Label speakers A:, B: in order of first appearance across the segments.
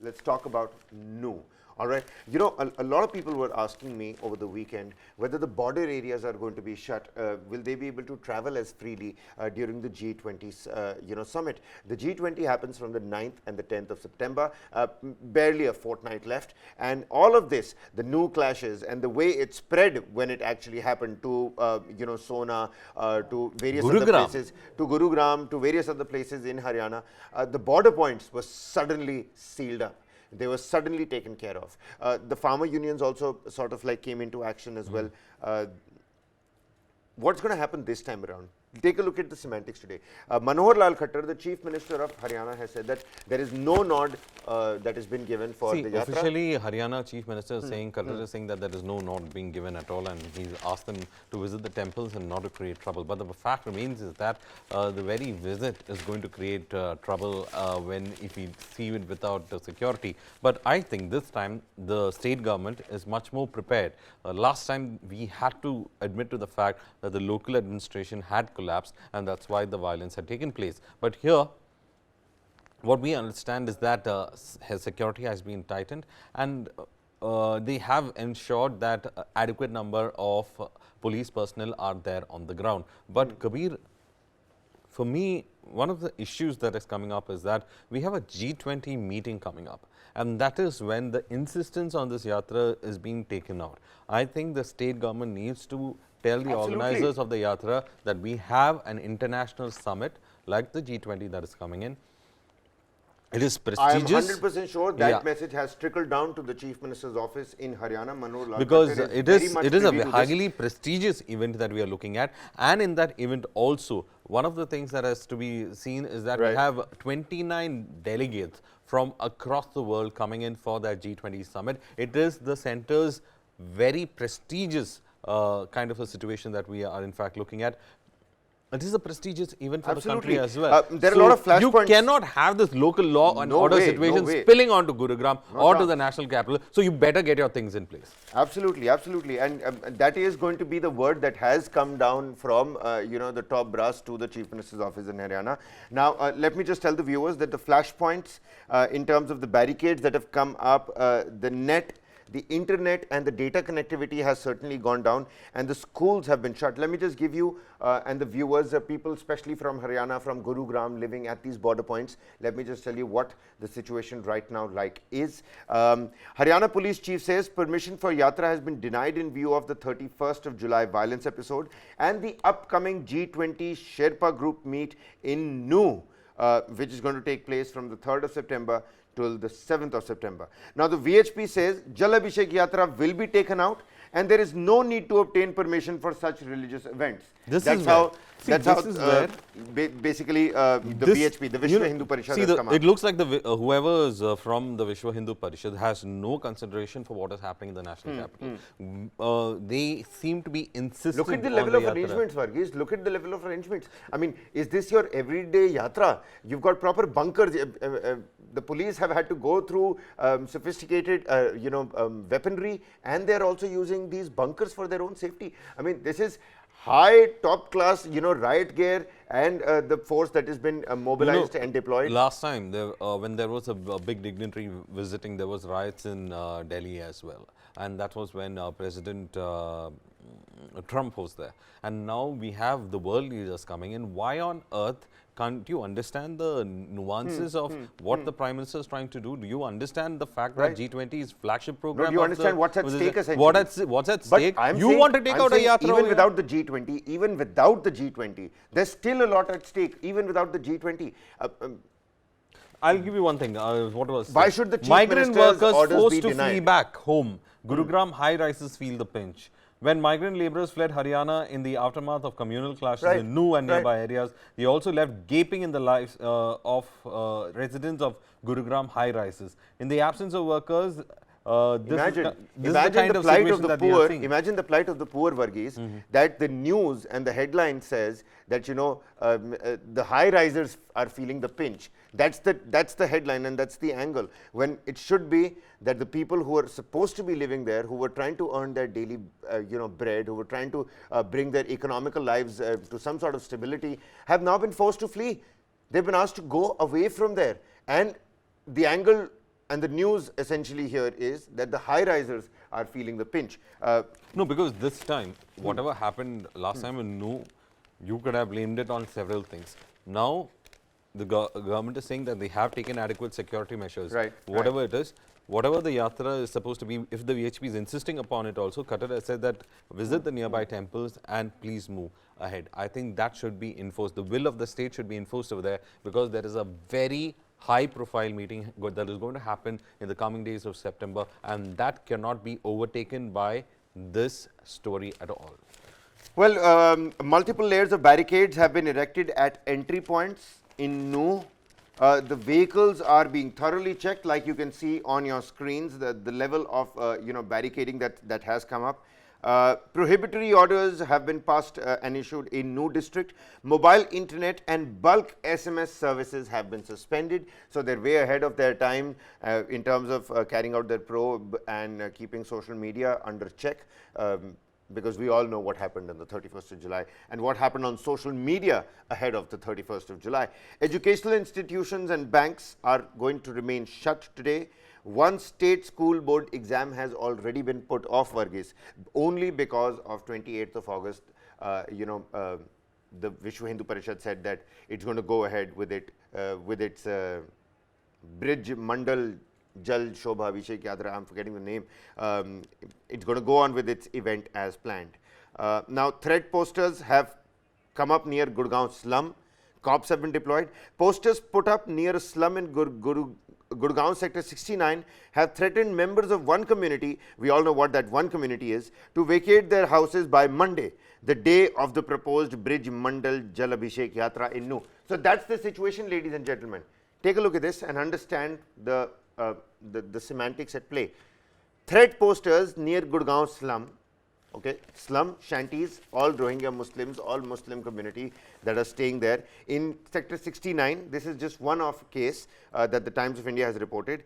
A: let's talk about new. All right. You know, a lot of people were asking me over the weekend whether the border areas are going to be shut. Will they be able to travel as freely during the G20 summit? The G20 happens from the 9th and the 10th of September, barely a fortnight left. And all of this, the new clashes and the way it spread when it actually happened to, Sona, to various other places, to Gurugram, to various other places in Haryana, the border points were suddenly sealed up. They were suddenly taken care of. The farmer unions also sort of like came into action as well. What's going to happen this time around? Take a look at the semantics today. Manohar Lal Khattar, the Chief Minister of Haryana, has said that there is no nod that has been given for the Yatra.
B: Officially, Haryana Chief Minister is saying, Khattar is saying that there is no nod being given at all, and he's asked them to visit the temples and not to create trouble. But the fact remains is that the very visit is going to create trouble if we see it without security. But I think this time the state government is much more prepared. Last time we had to admit to the fact that the local administration had collapsed, and that's why the violence had taken place. But here, what we understand is that security has been tightened, and they have ensured that adequate number of police personnel are there on the ground. But Kabir, for me, one of the issues that is coming up is that we have a G20 meeting coming up, and that is when the insistence on this yatra is being taken out. I think the state government needs to tell the organizers of the yatra that we have an international summit like the G20 that is coming in. It is prestigious.
A: I am 100% sure that message has trickled down to the Chief Minister's office in Haryana, Manohar Lal Khattar.
B: Because it is a highly prestigious event that we are looking at, and in that event also, one of the things that has to be seen is that we have 29 delegates from across the world coming in for that G20 summit. It is the centre's very prestigious kind of a situation that we are in fact looking at. It is a prestigious event for the country as well.
A: There are a lot of flashpoints.
B: You cannot have this local law and order situation spilling onto Gurugram or to the national capital. So you better get your things in place.
A: Absolutely, absolutely. And that is going to be the word that has come down from, the top brass to the Chief Minister's office in Haryana. Now, let me just tell the viewers that the flashpoints in terms of the barricades that have come up, the net, the internet and the data connectivity has certainly gone down, and the schools have been shut. Let me just give you and the viewers, people especially from Haryana, from Gurugram, living at these border points, let me just tell you what the situation right now is. Haryana Police Chief says permission for Yatra has been denied in view of the 31st of July violence episode and the upcoming G20 Sherpa group meet in New, which is going to take place from the 3rd of September till the 7th of September. Now, the VHP says Jal Abhishek Yatra will be taken out, and there is no need to obtain permission for such religious events. That's how basically the VHP, the Vishwa Hindu Parishad, has come out.
B: It looks like whoever is from the Vishwa Hindu Parishad has no consideration for what is happening in the national capital. They seem to be insistent.
A: Look at the level of arrangements, Varghese. Look at the level of arrangements. I mean, is this your everyday yatra? You've got proper bunkers. The police have had to go through sophisticated, weaponry, and they're also using these bunkers for their own safety. I mean, this is high, top class, riot gear and the force that has been mobilized and deployed.
B: Last time, when there was a big dignitary visiting, there was riots in Delhi as well. And that was when President Trump was there. And now we have the world leaders coming in. Why on earth can't you understand the nuances of what the Prime Minister is trying to do? Do you understand the fact that G20 is flagship program?
A: No, do you understand what's at stake essentially?
B: What's at stake? You want to take out a yatra
A: even without the G20, there's still a lot at stake, even without the G20.
B: I'll give you one thing.
A: Why should the Chief
B: Migrant
A: Minister's
B: workers
A: orders
B: forced
A: be
B: to
A: denied?
B: flee back home. Gurugram high-rises feel the pinch. When migrant labourers fled Haryana in the aftermath of communal clashes in New and nearby areas, they also left gaping in the lives of residents of Gurugram high-rises. In the absence of workers,
A: imagine the plight of the poor. Imagine the plight of the poor, Varghese, that the news and the headline says that the high risers are feeling the pinch. That's the headline and that's the angle. When it should be that the people who are supposed to be living there, who were trying to earn their daily bread, who were trying to bring their economical lives to some sort of stability, have now been forced to flee. They've been asked to go away from there, and the angle and the news essentially here is that the high-risers are feeling the pinch.
B: No, because this time, whatever happened last time, you could have blamed it on several things. Now, the government is saying that they have taken adequate security measures.
A: Right.
B: Whatever it is, whatever the yatra is supposed to be, if the VHP is insisting upon it also, Khattar has said that visit the nearby temples and please move ahead. I think that should be enforced. The will of the state should be enforced over there, because there is a very high-profile meeting that is going to happen in the coming days of September, and that cannot be overtaken by this story at all.
A: Well, multiple layers of barricades have been erected at entry points in Nu. The vehicles are being thoroughly checked, like you can see on your screens, the level of barricading that has come up. Prohibitory orders have been passed and issued in Nu district. Mobile internet and bulk SMS services have been suspended, so they're way ahead of their time in terms of carrying out their probe and keeping social media under check. Because we all know what happened on the 31st of July and what happened on social media ahead of the 31st of July. Educational institutions and banks are going to remain shut today. One state school board exam has already been put off, Varghese, only because of 28th of August. The Vishwa Hindu Parishad said that it's going to go ahead with it, with its Bridge Mandal Jal Shobha Yatra, I'm forgetting the name. It's going to go on with its event as planned. Now, threat posters have come up near Gurgaon slum. Cops have been deployed. Posters put up near a slum in Gurgaon sector 69 have threatened members of one community, we all know what that one community is, to vacate their houses by Monday, the day of the proposed Bridge Mandal Jal Abhishek Yatra in Nu. So that's the situation, ladies and gentlemen. Take a look at this and understand the semantics at play. Threat posters near Gurgaon slum, okay, slum shanties, all Rohingya Muslims, all Muslim community that are staying there in sector 69. This is just one off case that the Times of India has reported.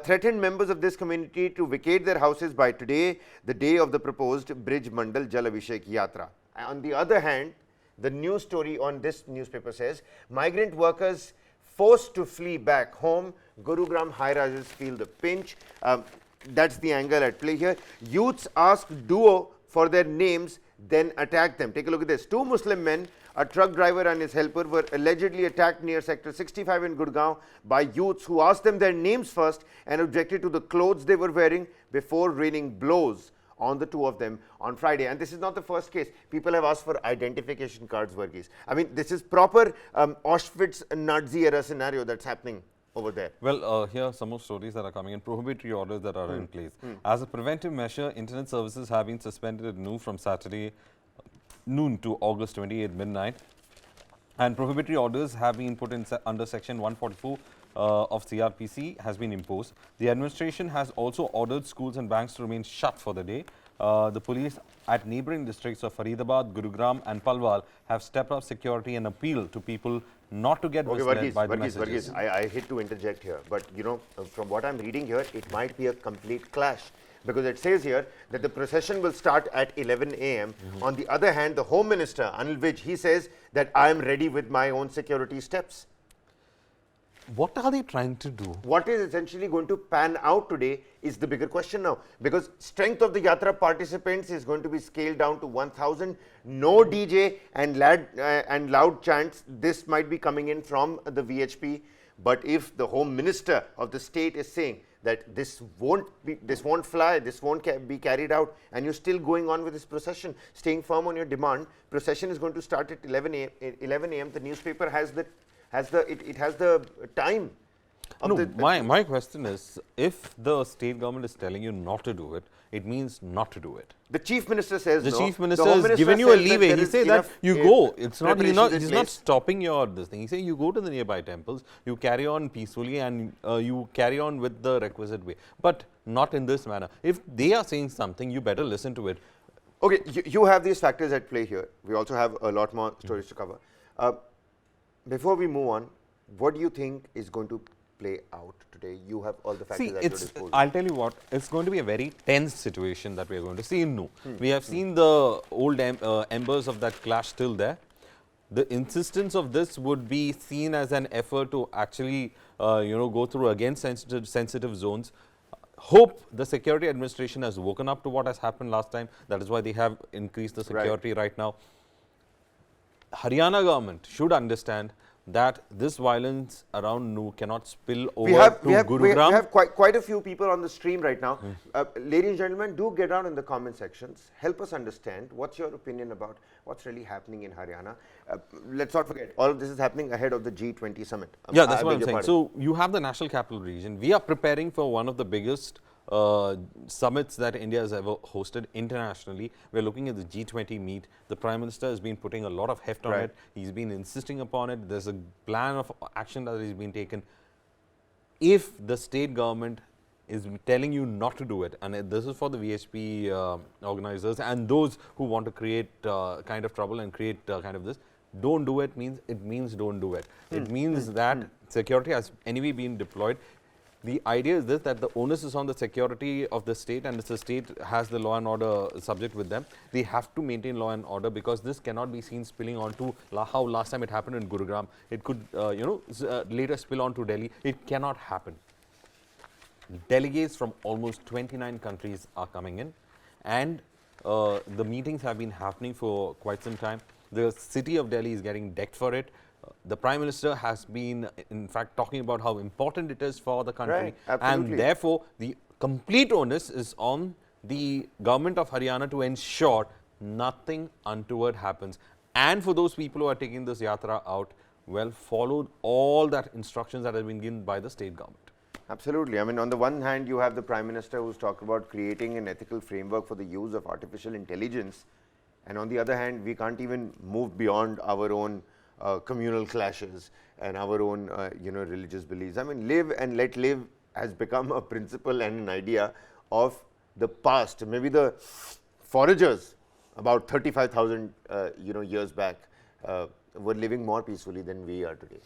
A: Threatened members of this community to vacate their houses by today, the day of the proposed Bridge Mandal Jal Abhishek Yatra. On the other hand, the news story on this newspaper says migrant workers forced to flee back home. Gurugram high-rises feel the pinch. That's the angle at play here. Youths ask duo for their names, then attack them. Take a look at this. Two Muslim men, a truck driver and his helper, were allegedly attacked near sector 65 in Gurgaon by youths who asked them their names first and objected to the clothes they were wearing before raining blows on the two of them on Friday. And this is not the first case. People have asked for identification cards, Varghese. I mean, this is proper Auschwitz Nazi era scenario that's happening over there.
B: Well, here are some more stories that are coming in. Prohibitory orders that are in place. As a preventive measure, internet services have been suspended at noon from Saturday noon to August 28 midnight. And prohibitory orders have been put in under section 144 of CRPC has been imposed. The administration has also ordered schools and banks to remain shut for the day. The police at neighboring districts of Faridabad, Gurugram and Palwal have stepped up security and appeal to people not to get misled by the messages.
A: I hate to interject here, but you know, from what I'm reading here, it might be a complete clash. Because it says here that the procession will start at 11 a.m. On the other hand, the Home Minister, Anil Vij, he says that I am ready with my own security steps.
B: What are they trying to do?
A: What is essentially going to pan out today is the bigger question now, because strength of the Yatra participants is going to be scaled down to 1,000. No DJ and loud chants. This might be coming in from the VHP. But if the Home Minister of the state is saying that this won't fly, this won't be carried out, and you're still going on with this procession, staying firm on your demand, procession is going to start at 11 a.m. The newspaper has the time.
B: My question is, if the state government is telling you not to do it, it means not to do it.
A: The Chief Minister says
B: the
A: no.
B: Chief Minister has given you a leeway. He says that you go. It's not, he's not stopping your this thing. He says you go to the nearby temples, you carry on peacefully and you carry on with the requisite way. But not in this manner. If they are saying something, you better listen to it.
A: Okay, you have these factors at play here. We also have a lot more stories to cover. Before we move on, what do you think is going to play out today? You have all the factors at your disposal.
B: I'll tell you what, it's going to be a very tense situation that we are going to see in Nu. We have seen the old embers of that clash still there. the insistence of this would be seen as an effort to actually, go through again sensitive zones. Hope the security administration has woken up to what has happened last time. That is why they have increased the security right now. Haryana government should understand that this violence around Nuh cannot spill over Gurugram.
A: We have quite a few people on the stream right now. Ladies and gentlemen, do get down in the comment sections. Help us understand what's your opinion about what's really happening in Haryana. Let's not forget, all of this is happening ahead of the G20 summit.
B: Yeah, that's what I'm saying. So you have the National Capital Region. We are preparing for one of the biggest summits that India has ever hosted internationally. We're looking at the G20 meet. The Prime Minister has been putting a lot of heft on it. He's been insisting upon it. There's a plan of action that has been taken. If the state government is telling you not to do it, and this is for the VHP organizers and those who want to create kind of trouble and create kind of this, don't do it means don't do it. It means that security has anyway been deployed. The idea is this, that the onus is on the security of the state, and if the state has the law and order subject with them, they have to maintain law and order, because this cannot be seen spilling onto how last time it happened in Gurugram. It could, later spill on to Delhi. It cannot happen. Delegates from almost 29 countries are coming in, and the meetings have been happening for quite some time. The city of Delhi is getting decked for it. The Prime Minister has been, in fact, talking about how important it is for the country. And therefore, the complete onus is on the government of Haryana to ensure nothing untoward happens. And for those people who are taking this yatra out, well, follow all that instructions that have been given by the state government.
A: Absolutely. I mean, on the one hand, you have the Prime Minister who's talked about creating an ethical framework for the use of artificial intelligence. And on the other hand, we can't even move beyond our own communal clashes and our own, religious beliefs. I mean, live and let live has become a principle and an idea of the past. Maybe the foragers about 35,000, years back were living more peacefully than we are today.